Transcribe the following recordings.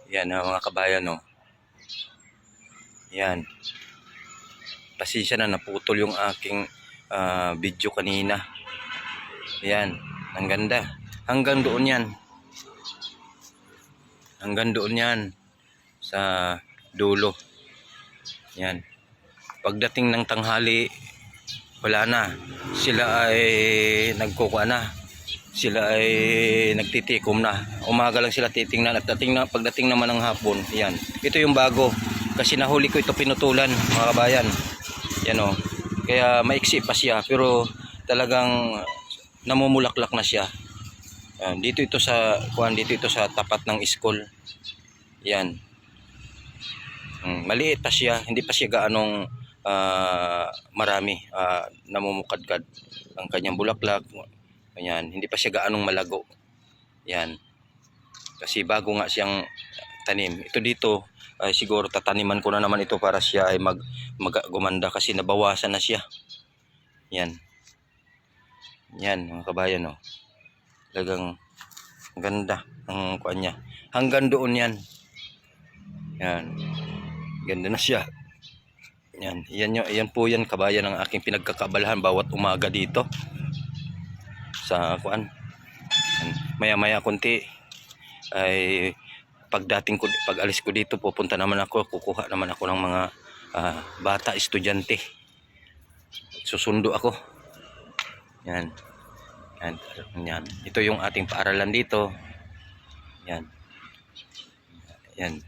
Yan mga kabayan, no. Yan. Pasensya na, naputol yung aking video kanina. Yan, ang ganda. Hanggang doon yan. Hanggang doon yan sa dulo. Yan. Pagdating ng tanghali, wala na. Sila ay nagkukuha na. Sila ay nagtitikom na. Umaga lang sila titingnan at pagdating naman ng hapon, yan. Ito yung bago. Kasi nahuli ko ito pinutulan, mga kabayan. Yan o. Kaya maiksi pa siya pero talagang namumulaklak na siya. Yan. Dito ito sa tapat ng school. Yan. Maliit pa siya, hindi pa siya gaanong marami, namumukadkad ang kanyang bulaklak. Ayan, hindi pa siya gaanong malago. Yan. Kasi bago nga siyang tanim. Ito dito ay siguro tataniman ko na naman ito para siya ay gumanda kasi nabawasan na siya. Yan. Yan mga kabayan, oh. Talagang ganda ang kuan niya. Hanggang doon yan. Yan. Ganda na siya. Yan. Yan po yan kabayan ang aking pinagkakabalahan bawat umaga dito. Sa kuan. Maya-maya konti ay pag alis ko dito pupunta naman ako, kukuha naman ako ng mga bata, estudyante. Susundo ako. Yan. Yan. Ito yung ating paaralan dito. Yan. Yan.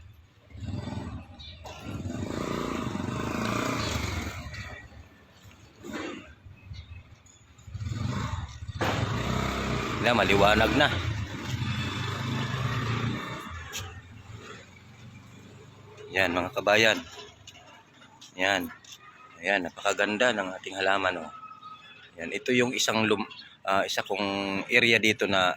Na maliwanag na. Yan mga kabayan. Yan. Ayan, napakaganda ng ating halaman, oh. Yan, ito yung isa kong area dito na